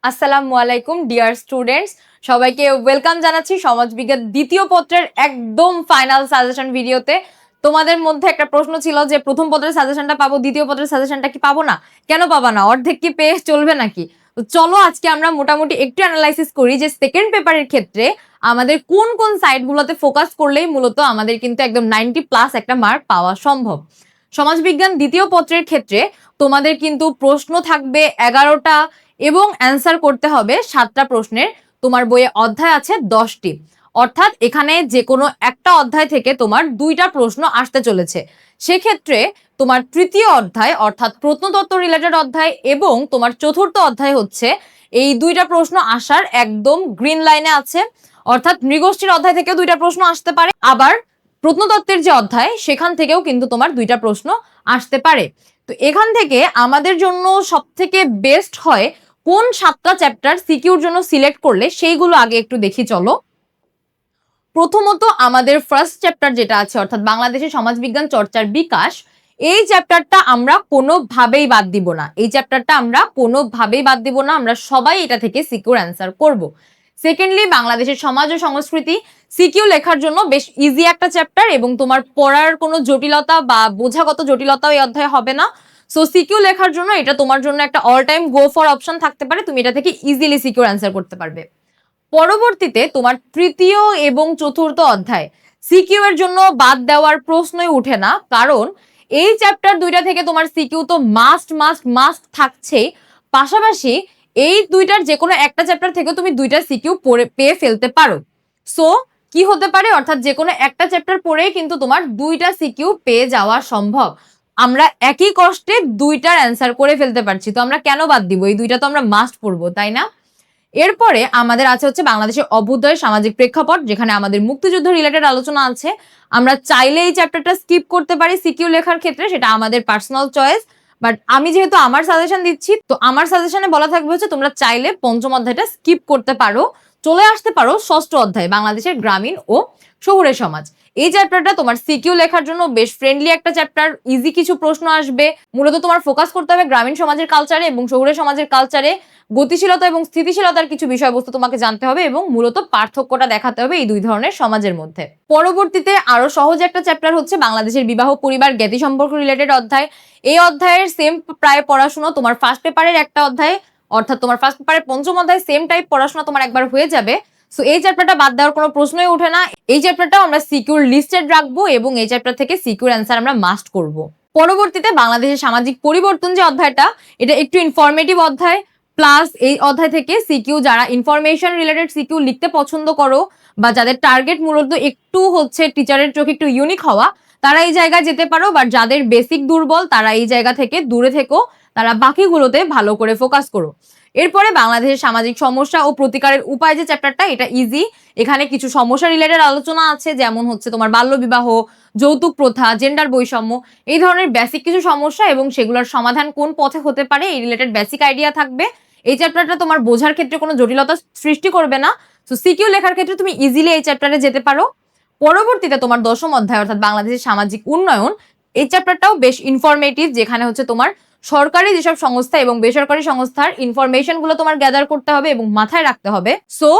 আসসালামু আলাইকুম dear students, সবাইকে ওয়েলকাম জানাচ্ছি সমাজবিজ্ঞান দ্বিতীয় পত্রের একদম ফাইনাল সাজেশন ভিডিওতে। তোমাদের মধ্যে একটা প্রশ্ন ছিল যে প্রথম পত্রের সাজেশনটা পাবো, দ্বিতীয় পত্রের সাজেশনটা কি পাবো না? কেন পাবা না? অর্ধেক কি পেয়ে চলবে নাকি? তো চলো আজকে আমরা মোটামুটি একটু অ্যানালাইসিস করি যে সেকেন্ড পেপারের ক্ষেত্রে আমাদের কোন কোন সাইটগুলোতে ফোকাস করলেই মূলত আমাদের কিন্তু একদম 90+ একটা মার্ক পাওয়া সম্ভব। সমাজবিজ্ঞান দ্বিতীয় পত্রের ক্ষেত্রে তোমাদের কিন্তু প্রশ্ন থাকবে 11টা এবং অ্যান্সার করতে হবে 7টা প্রশ্নের। তোমার বইয়ে অধ্যায় আছে 10টি, অর্থাৎ এখানে যে কোনো একটা অধ্যায় থেকে তোমার 2টা প্রশ্ন আসতে চলেছে। সেক্ষেত্রে তোমার তৃতীয় অধ্যায় অর্থাৎ প্রত্নতত্ত্ব রিলেটেড অধ্যায় এবং তোমার চতুর্থ অধ্যায় হচ্ছে এই 2টা প্রশ্ন আসার একদম গ্রিন লাইনে আছে। অর্থাৎ নৃগোষ্ঠীর অধ্যায় থেকেও 2টা প্রশ্ন আসতে পারে, আবার প্রত্নতত্ত্বের যে অধ্যায় সেখান থেকেও কিন্তু তোমার 2টা প্রশ্ন আসতে পারে। তো এখান থেকে আমাদের জন্য সব থেকে বেস্ট হয় কোন 7টা চ্যাপ্টার সিকিউর জন্য সিলেক্ট করলে সেইগুলো আগে একটু দেখি চলো। প্রথমত আমাদের ফার্স্ট চ্যাপ্টার যেটা আছে অর্থাৎ বাংলাদেশের সমাজবিজ্ঞান চর্চার বিকাশ, এই চ্যাপ্টারটা আমরা কোনোভাবেই বাদ দিব না। এই চ্যাপ্টারটা আমরা কোনোভাবেই বাদ দিব না, আমরা সবাই এটা থেকে সিকিউর অ্যান্সার করব। সেকেন্ডলি বাংলাদেশের সমাজ ও সংস্কৃতি, সিকিউ লেখার জন্য বেশ ইজি একটা চ্যাপ্টার এবং তোমার পড়ার কোনো জটিলতা বা বোঝাগত জটিলতাও এই অধ্যায়ে হবে না। সো সিকিউ লেখার জন্য এটা তোমার জন্য একটা all time go for option থাকতে পারে, তুমি এটা থেকে ইজিলি সিকিউর অ্যান্সার করতে পারবে। পরবর্তীতে তোমার তৃতীয় এবং চতুর্থ অধ্যায় সিকিউ এর জন্য বাদ দেওয়ার প্রশ্নই উঠে না, কারণ এই চ্যাপ্টার 2টা থেকে তোমার সিকিউ তো মাস্ট মাস্ট মাস্ট থাকছেই। পাশাপাশি এই 2টার যে কোনো একটা চ্যাপ্টার থেকে তুমি 2টা সিকিউ পেয়ে ফেলতে পারো। সো কি হতে পারে, অর্থাৎ যে কোনো একটা চ্যাপ্টার পড়েই কিন্তু তোমার 2টা সিকিউ পেয়ে যাওয়া সম্ভব। আমরা একই কষ্টে 2টার অ্যান্সার করে ফেলতে পারছি, তো আমরা কেন বাদ দিব? এই 2টা তো আমরা মাস্ট পড়বো, তাই না? এরপরে আমাদের আছে হচ্ছে বাংলাদেশের অভ্যুদয় সামাজিক প্রেক্ষাপট, যেখানে আমাদের মুক্তিযুদ্ধ রিলেটেড আলোচনা আছে। আমরা চাইলে এই চ্যাপ্টারটা স্কিপ করতে পারি সিকিউ লেখার ক্ষেত্রে, সেটা আমাদের পার্সোনাল চয়েস। বাট আমি যেহেতু আমার সাজেশন দিচ্ছি, তো আমার সাজেশনে বলা থাকবে হচ্ছে তোমরা চাইলে পঞ্চম অধ্যায়টা স্কিপ করতে পারো, চলে আসতে পারো ষষ্ঠ অধ্যায় বাংলাদেশের গ্রামীণ ও শহুরে সমাজ। এই চ্যাপ্টারটা তোমার সিকিউ লেখার জন্য বেশ ফ্রেন্ডলি একটা চ্যাপ্টার, ইজি কিছু প্রশ্ন আসবে। মূলত তোমার ফোকাস করতে হবে গ্রামীণ সমাজের কালচারে এবং শহুরে সমাজের কালচারে। গতিশীলতা এবং স্থিতিশীলতার কিছু বিষয়বস্তু তোমাকে জানতে হবে এবং মূলত পার্থক্যটা দেখাতে হবে এই দুই ধরনের সমাজের মধ্যে। পরবর্তীতে আরো সহজ একটা চ্যাপ্টার হচ্ছে বাংলাদেশের বিবাহ পরিবার জ্ঞাতি সম্পর্ক রিলেটেড অধ্যায়। এই অধ্যায়ের সেম প্রায় পড়াশোনা তোমার ফার্স্ট পেপারের একটা অধ্যায়, অর্থাৎ তোমার ফার্স্ট পেপারের পঞ্চম অধ্যায় সেম টাইপ পড়াশোনা তোমার একবার হয়ে যাবে। সো এই চ্যাপ্টারটা বাদ দেওয়ার কোনো প্রশ্নই ওঠে না। এই চ্যাপ্টারটাও আমরা সিকিউর লিস্টেড রাখবো এবং এই চ্যাপ্টার থেকে সিকিউর অ্যান্সার আমরা মাস্ট করব। পরবর্তীতে বাংলাদেশের সামাজিক পরিবর্তন যে অধ্যায়টা, এটা একটু ইনফরমেটিভ অধ্যায়। প্লাস এই অধ্যায় থেকে সিকিউ যারা ইনফরমেশন রিলেটেড সিকিউ লিখতে পছন্দ করো বা যাদের টার্গেট মূলত একটু হচ্ছে টিচারের চোখে একটু ইউনিক হওয়া, তারা এই জায়গায় যেতে পারো। বাট যাদের বেসিক দুর্বল তারা এই জায়গা থেকে দূরে থেকো, তারা বাকিগুলোতে ভালো করে ফোকাস করো। এরপরে বাংলাদেশের সামাজিক সমস্যা ও প্রতিকারের উপায় যে চ্যাপ্টারটা, এটা ইজি। এখানে কিছু সমস্যা রিলেটেড আলোচনা আছে, যেমন হচ্ছে তোমার বাল্যবিবাহ, যৌতুক প্রথা, জেন্ডার বৈষম্য, এই ধরনের বেসিক কিছু সমস্যা এবং সেগুলোর সমাধান কোন পথে হতে পারে এই রিলেটেড বেসিক আইডিয়া থাকবে। এই চ্যাপ্টারটা তোমার বোঝার ক্ষেত্রে কোনো জটিলতা সৃষ্টি করবে না। সো সিকিউ লেখার ক্ষেত্রে তুমি ইজিলি এই চ্যাপ্টারে যেতে পারো। পরবর্তীতে তোমার দশম অধ্যায় অর্থাৎ বাংলাদেশের সামাজিক উন্নয়ন, এই চ্যাপ্টারটাও বেশ ইনফরমেটিভ, যেখানে হচ্ছে তোমার সরকারি যেসব সংস্থা এবং বেসরকারি সংস্থার ইনফরমেশন গুলো তোমার গ্যাদার করতে হবে এবং মাথায় রাখতে হবে। সো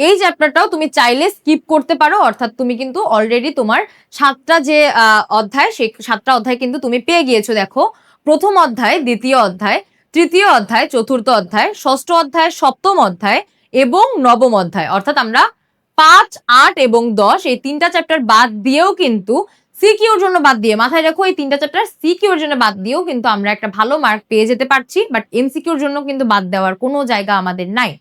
এই চ্যাপ্টারটাও তুমি চাইলে স্কিপ করতে পারো, অর্থাৎ তুমি কিন্তু অলরেডি তোমার 7টা যে অধ্যায়, সেই 7টা অধ্যায় কিন্তু তুমি পেয়ে গিয়েছো। দেখো, প্রথম অধ্যায়, দ্বিতীয় অধ্যায়, তৃতীয় অধ্যায়, চতুর্থ অধ্যায়, ষষ্ঠ অধ্যায়, সপ্তম অধ্যায় এবং নবম অধ্যায়। অর্থাৎ আমরা 5, 8 এবং 10 এই 3টা চ্যাপ্টার বাদ দিয়েও কিন্তু সিকিউর জন্য বাদ দিয়ে, মাথায় রাখো এই 3টা চ্যাপ্টার সিকিউর জন্য বাদ দিয়েও কিন্তু আমরা একটা ভালো মার্ক পেয়ে যেতে পারছি। বাট এমসিকিউর জন্য কিন্তু বাদ দেওয়ার কোনো জায়গা আমাদের নাই।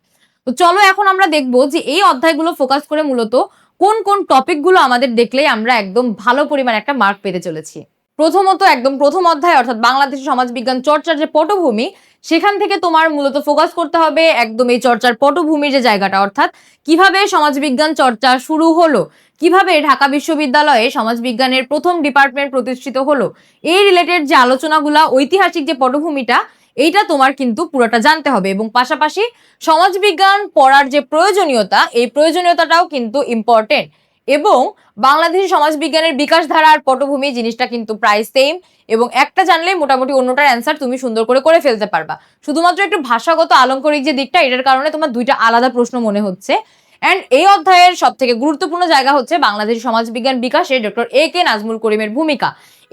তো চলো এখন আমরা দেখবো যে এই অধ্যায়গুলো ফোকাস করে মূলত কোন কোন টপিকগুলো আমাদের দেখলেই আমরা একদম ভালো পরিমাণ একটা মার্ক পেতে চলেছি। প্রথমত একদম প্রথম অধ্যায় অর্থাৎ বাংলাদেশের সমাজবিজ্ঞান চর্চার যে পটভূমি, সেখান থেকে তোমার মূলত ফোকাস করতে হবে একদম এই চর্চার পটভূমির যে জায়গাটা, অর্থাৎ কিভাবে সমাজবিজ্ঞান চর্চা শুরু হলো, কিভাবে ঢাকা বিশ্ববিদ্যালয়ে সমাজবিজ্ঞানের প্রথম ডিপার্টমেন্ট প্রতিষ্ঠিত হলো, এই রিলেটেড যে আলোচনাগুলা, ঐতিহাসিক যে পটভূমিটা, এইটা তোমার কিন্তু পুরোটা জানতে হবে। এবং পাশাপাশি সমাজবিজ্ঞান পড়ার যে প্রয়োজনীয়তা, এই প্রয়োজনীয়তাটাও কিন্তু ইম্পর্টেন্ট। এবং বাংলাদেশি সমাজবিজ্ঞানের বিকাশ ধারা আর পটভূমি জিনিসটা কিন্তু প্রায় সেম, এবং একটা জানলেই মোটামুটি অন্যটার অ্যান্সার তুমি সুন্দর করে ফেলতে পারবা। শুধুমাত্র একটু ভাষাগত আলংকারিক যে দিকটা, এটার কারণে তোমার দুইটা আলাদা প্রশ্ন মনে হচ্ছে। অ্যান্ড এই অধ্যায়ের সব থেকে গুরুত্বপূর্ণ জায়গা হচ্ছে বাংলাদেশি সমাজবিজ্ঞান বিকাশে ডক্টর A.K. নাজমুল করিমের ভূমিকা।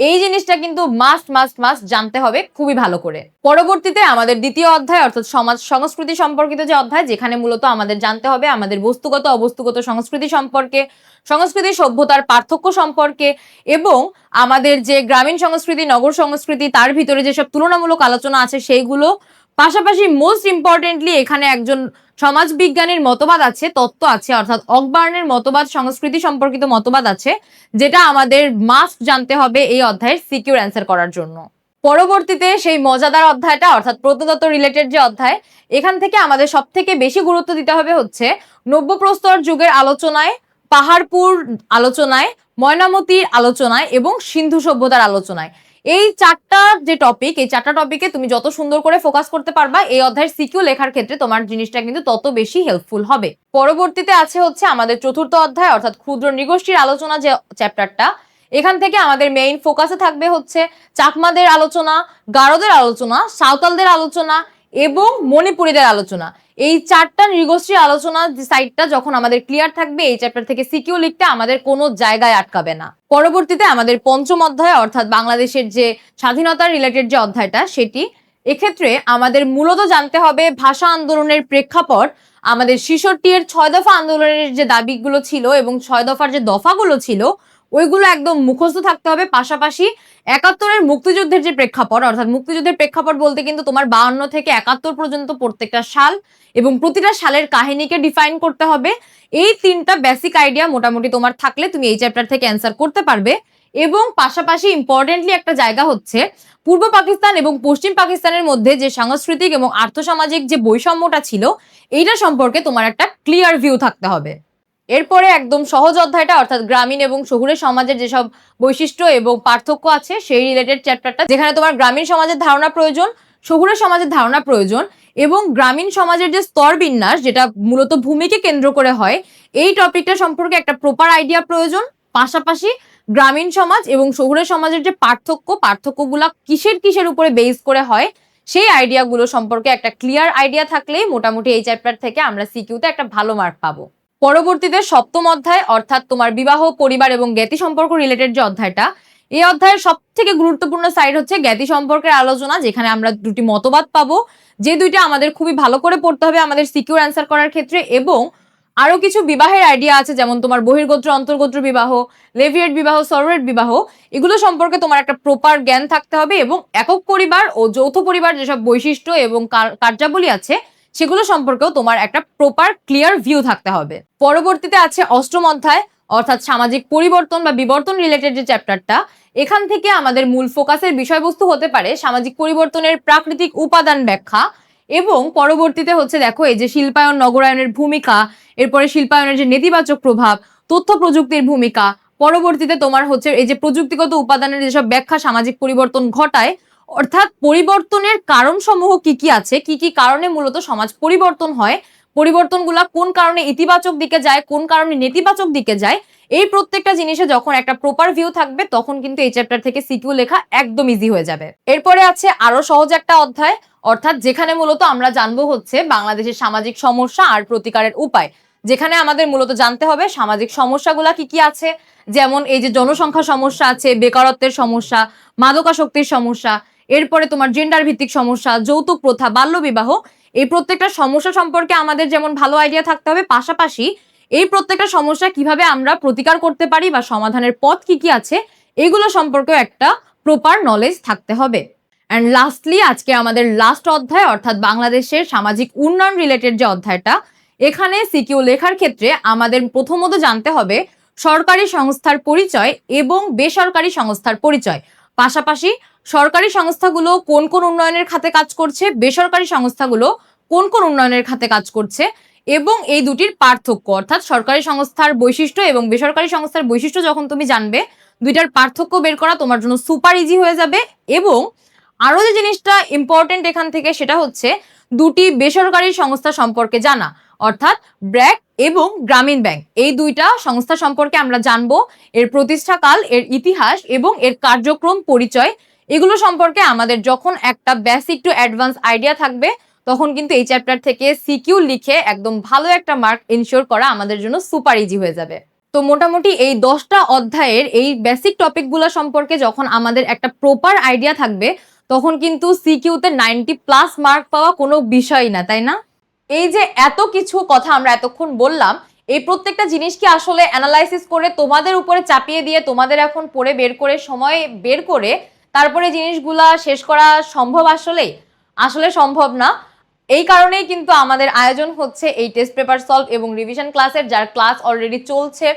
এই জিনিসটা কিন্তু মাস্ট জানতে হবে খুবই ভালো করে। পরবর্তীতে আমাদের দ্বিতীয় অধ্যায় অর্থাৎ সমাজ সংস্কৃতি সম্পর্কিত যে অধ্যায়, যেখানে মূলত আমাদের জানতে হবে আমাদের বস্তুগত অবস্তুগত সংস্কৃতি সম্পর্কে, সংস্কৃতি সভ্যতার পার্থক্য সম্পর্কে, এবং আমাদের যে গ্রামীণ সংস্কৃতি নগর সংস্কৃতি তার ভিতরে যেসব তুলনামূলক আলোচনা আছে সেইগুলো। পাশাপাশি মোস্ট ইম্পর্টেন্টলি এখানে একজন সমাজবিজ্ঞানীর মতবাদ আছে, তত্ত্ব আছে, অর্থাৎ অকবার্নের মতবাদ, সংস্কৃতি সম্পর্কিত মতবাদ আছে, যেটা আমাদের মাস্ট জানতে হবে এই অধ্যায়ের সিকিউর অ্যান্সার করার জন্য। পরবর্তীতে সেই মজাদার অধ্যায়টা অর্থাৎ প্রত্নতত্ত্ব রিলেটেড যে অধ্যায়, এখান থেকে আমাদের সব থেকে বেশি গুরুত্ব দিতে হবে হচ্ছে নব্যপ্রস্তর যুগের আলোচনায়, পাহাড়পুর আলোচনায়, ময়নামতির আলোচনায় এবং সিন্ধু সভ্যতার আলোচনায়। এই চারটা যে টপিক, এই চারটা টপিকে তুমি যত সুন্দর করে ফোকাস করতে পারবা, এই অধ্যায়ের সিকিউ লেখার ক্ষেত্রে তোমার জিনিসটা কিন্তু তত বেশি হেল্পফুল হবে। পরবর্তীতে আছে হচ্ছে আমাদের চতুর্থ অধ্যায় অর্থাৎ ক্ষুদ্র নৃগোষ্ঠীর আলোচনা যে চ্যাপ্টারটা। এখান থেকে আমাদের মেইন ফোকাসে থাকবে হচ্ছে চাকমাদের আলোচনা, গারোদের আলোচনা, সাঁওতালদের আলোচনা এবং মণিপুরীদের আলোচনা। এই চারটা নৃগোষ্ঠীর আলোচনা সাইডটা যখন আমাদের ক্লিয়ার থাকবে, এই চ্যাপ্টার থেকে সিকিউ লিখতে আমাদের কোনো জায়গায় আটকাবে না। পরবর্তীতে আমাদের পঞ্চম অধ্যায় অর্থাৎ বাংলাদেশের যে স্বাধীনতা রিলেটেড যে অধ্যায়টা, সেটি এক্ষেত্রে আমাদের মূলত জানতে হবে ভাষা আন্দোলনের প্রেক্ষাপট, আমাদের 66 এর 6 দফা আন্দোলনের যে দাবিগুলো ছিল এবং 6 দফার যে দফাগুলো ছিল ওইগুলো একদম মুখস্থ থাকতে হবে। পাশাপাশি 71-এর মুক্তিযুদ্ধের যে প্রেক্ষাপট, অর্থাৎ মুক্তিযুদ্ধের প্রেক্ষাপট বলতে কিন্তু তোমার 52 থেকে 71 পর্যন্ত প্রত্যেকটা সাল এবং প্রতিটা সালের কাহিনীকে ডিফাইন করতে হবে। এই তিনটা বেসিক আইডিয়া মোটামুটি তোমার থাকলে তুমি এই চ্যাপ্টার থেকে অ্যান্সার করতে পারবে। এবং পাশাপাশি ইম্পর্টেন্টলি একটা জায়গা হচ্ছে পূর্ব পাকিস্তান এবং পশ্চিম পাকিস্তানের মধ্যে যে সাংস্কৃতিক এবং আর্থসামাজিক যে বৈষম্যটা ছিল, এইটা সম্পর্কে তোমার একটা ক্লিয়ার ভিউ থাকতে হবে। এরপরে একদম সহজ অধ্যায়টা অর্থাৎ গ্রামীণ এবং শহুরে সমাজের যেসব বৈশিষ্ট্য এবং পার্থক্য আছে সেই রিলেটেড চ্যাপ্টারটা, যেখানে তোমার গ্রামীণ সমাজের ধারণা প্রয়োজন, শহুরে সমাজের ধারণা প্রয়োজন এবং গ্রামীণ সমাজের যে স্তর বিন্যাস যেটা মূলত ভূমিকে কেন্দ্র করে হয়, এই টপিকটা সম্পর্কে একটা প্রপার আইডিয়া প্রয়োজন। পাশাপাশি গ্রামীণ সমাজ এবং শহুরে সমাজের যে পার্থক্যগুলা কিসের উপরে বেস করে হয়, সেই আইডিয়াগুলো সম্পর্কে একটা ক্লিয়ার আইডিয়া থাকলেই মোটামুটি এই চ্যাপ্টার থেকে আমরা সিকিউতে একটা ভালো মার্ক পাবো। পরবর্তীতে সপ্তম অধ্যায় অর্থাৎ তোমার বিবাহ, পরিবার এবং জ্ঞাতি সম্পর্ক রিলেটেড যে অধ্যায়টা, এই অধ্যায়ের সব থেকে গুরুত্বপূর্ণ সাইড হচ্ছে জ্ঞাতি সম্পর্কের আলোচনা, যেখানে আমরা দুটি মতবাদ পাবো, যে দুইটা আমাদের খুবই ভালো করে পড়তে হবে আমাদের সিকিউর অ্যান্সার করার ক্ষেত্রে। এবং আরো কিছু বিবাহের আইডিয়া আছে, যেমন তোমার বহির্গোত্র অন্তর্গোত্র বিবাহ, লেভিয়েট বিবাহ, সরোয়েট বিবাহ, এগুলো সম্পর্কে তোমার একটা প্রপার জ্ঞান থাকতে হবে। এবং একক পরিবার ও যৌথ পরিবার যেসব বৈশিষ্ট্য এবং কার্যাবলী আছে সেগুলো সম্পর্কেও তোমার একটা প্রপার ক্লিয়ার ভিউ থাকতে হবে। পরবর্তীতে আছে অষ্টম অধ্যায় অর্থাৎ সামাজিক পরিবর্তন বা বিবর্তন রিলেটেড যে চ্যাপ্টারটা। এখান থেকে আমাদের মূল ফোকাসের বিষয়বস্তু হতে পারে সামাজিক পরিবর্তনের প্রাকৃতিক উপাদান ব্যাখ্যা, এবং পরবর্তীতে হচ্ছে দেখো এই যে শিল্পায়ন নগরায়নের ভূমিকা, এরপরে শিল্পায়নের যে নেতিবাচক প্রভাব, তথ্য প্রযুক্তির ভূমিকা, পরবর্তীতে তোমার হচ্ছে এই যে প্রযুক্তিগত উপাদানের যেসব ব্যাখ্যা সামাজিক পরিবর্তন ঘটায়, অর্থাৎ পরিবর্তনের কারণ সমূহ কি কি আছে, কি কি কারণে মূলত সমাজ পরিবর্তন হয়, পরিবর্তনগুলা কোন কারণে ইতিবাচক দিকে যায়, কোন কারণে নেতিবাচক দিকে যায়, এই প্রত্যেকটা জিনিসে যখন একটা প্রপার ভিউ থাকবে তখন কিন্তু এই চ্যাপ্টার থেকে সিকিউ লেখা একদম ইজি হয়ে যাবে। এরপরে আছে আরো সহজ একটা অধ্যায় অর্থাৎ যেখানে মূলত আমরা জানবো হচ্ছে বাংলাদেশের সামাজিক সমস্যা আর প্রতিকারের উপায়, যেখানে আমাদের মূলত জানতে হবে সামাজিক সমস্যাগুলা কি কি আছে, যেমন এই যে জনসংখ্যা সমস্যা আছে, বেকারত্বের সমস্যা, মাদকাসক্তির সমস্যা, এরপরে তোমার জেন্ডার ভিত্তিক সমস্যা, যৌতুক প্রথা, বাল্যবিবাহ, এই প্রত্যেকটা সমস্যা সম্পর্কে আমাদের যেমন ভালো আইডিয়া থাকতে হবে, পাশাপাশি এই প্রত্যেকটা সমস্যা কিভাবে আমরা প্রতিকার করতে পারি বা সমাধানের পথ কি কি আছে এগুলো সম্পর্কেও একটা প্রপার নলেজ থাকতে হবে। অ্যান্ড লাস্টলি আজকে আমাদের লাস্ট অধ্যায় অর্থাৎ বাংলাদেশের সামাজিক উন্নয়ন রিলেটেড যে অধ্যায়টা, এখানে সিকিউ লেখার ক্ষেত্রে আমাদের প্রথমত জানতে হবে সরকারি সংস্থার পরিচয় এবং বেসরকারি সংস্থার পরিচয়, পাশাপাশি সরকারি সংস্থাগুলো কোন কোন উন্নয়নের খাতে কাজ করছে, বেসরকারি সংস্থাগুলো কোন কোন উন্নয়নের খাতে কাজ করছে, এবং এই দুটির পার্থক্য অর্থাৎ সরকারি সংস্থার বৈশিষ্ট্য এবং বেসরকারি সংস্থার বৈশিষ্ট্য যখন তুমি জানবে, দুইটার পার্থক্য বের করা তোমার জন্য সুপার ইজি হয়ে যাবে। এবং আরো যে জিনিসটা ইম্পর্টেন্ট এখান থেকে সেটা হচ্ছে দুটি বেসরকারি সংস্থা সম্পর্কে জানা, অর্থাৎ ব্র্যাক এবং গ্রামীণ ব্যাংক, এই দুইটা সংস্থা সম্পর্কে আমরা জানবো, এর প্রতিষ্ঠাকাল, এর ইতিহাস এবং এর কার্যক্রম পরিচয়, এগুলো সম্পর্কে আমাদের যখন একটা বেসিক টু অ্যাডভান্স আইডিয়া থাকবে তখন কিন্তু এই চ্যাপ্টার থেকে সিকিউ লিখে একদম ভালো একটা মার্ক এনশিওর করা আমাদের জন্য সুপার ইজি হয়ে যাবে। তো মোটামুটি এই 10টা অধ্যায়ের এই বেসিক টপিকগুলো সম্পর্কে যখন আমাদের একটা প্রপার আইডিয়া থাকবে তখন কিন্তু সিকিউতে 90+ মার্ক পাওয়া কোনো বিষয়ই না, তাই না? এই যে এত কিছু কথা আমরা এতক্ষণ বললাম, এই প্রত্যেকটা জিনিস কি আসলে অ্যানালাইসিস করে তোমাদের উপরে চাপিয়ে দিয়ে তোমাদের এখন পড়ে বের করে সময় বের করে তারপরে জিনিসগুলা শেষ করা সম্ভব? আসলে সম্ভব না। এই কারণেই কিন্তু আমাদের আয়োজন হচ্ছে এই টেস্ট পেপার সলভ এবং রিভিশন ক্লাসের, যার ক্লাস অলরেডি চলছে।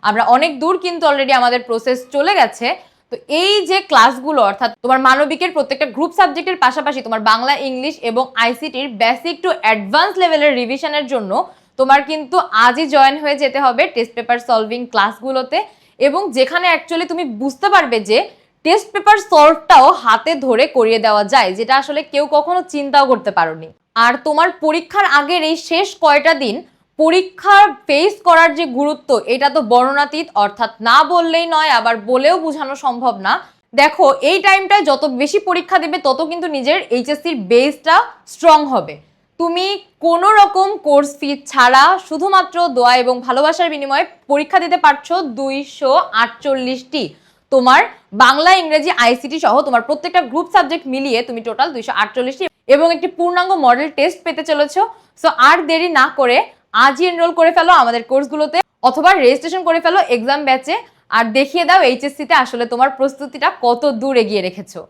আমরা অনেক দূর কিন্তু অলরেডি আমাদের প্রসেস চলে গেছে। তো এই যে ক্লাসগুলো, অর্থাৎ তোমার মানবিকের প্রত্যেকটা গ্রুপ সাবজেক্টের পাশাপাশি তোমার বাংলা, ইংলিশ এবং আইসিটির বেসিক টু অ্যাডভান্স লেভেলের রিভিশনের জন্য তোমার কিন্তু আজই জয়েন হয়ে যেতে হবে টেস্ট পেপার সলভিং ক্লাসগুলোতে, এবং যেখানে অ্যাকচুয়ালি তুমি বুঝতে পারবে যে টেস্ট পেপার সলভটাও হাতে ধরে করিয়ে দেওয়া যায়, যেটা আসলে কেউ কখনো চিন্তাও করতে পারোনি। আর তোমার পরীক্ষার আগের এই শেষ কয়টা দিন পরীক্ষার ফেস করার যে গুরুত্ব, এটা তো বর্ণনাতীত, অর্থাৎ না বললেই নয়, আবার বলেও বোঝানো সম্ভব না। দেখো, এই টাইমটায় যত বেশি পরীক্ষা দেবে তত কিন্তু নিজের এইচএসসির বেসটা স্ট্রং হবে। তুমি কোনো রকম কোর্স ফি ছাড়া শুধুমাত্র দোয়া এবং ভালোবাসার বিনিময়ে পরীক্ষা দিতে পারছো 248টি। তোমার বাংলা, ইংরেজি, আইসিটি সহ তোমার প্রত্যেকটা গ্রুপ সাবজেক্ট মিলিয়ে তুমি টোটাল 248টি এবং একটি পূর্ণাঙ্গ মডেল টেস্ট পেতে চলেছো। সো আর দেরি না করে আজই এনরোল করে ফেলো আমাদের কোর্সগুলোতে, অথবা রেজিস্ট্রেশন করে ফেলো এক্সাম ব্যাচে, আর দেখিয়ে দাও এইচএসসিতে আসলে তোমার প্রস্তুতিটা কত দূর এগিয়ে রেখেছো।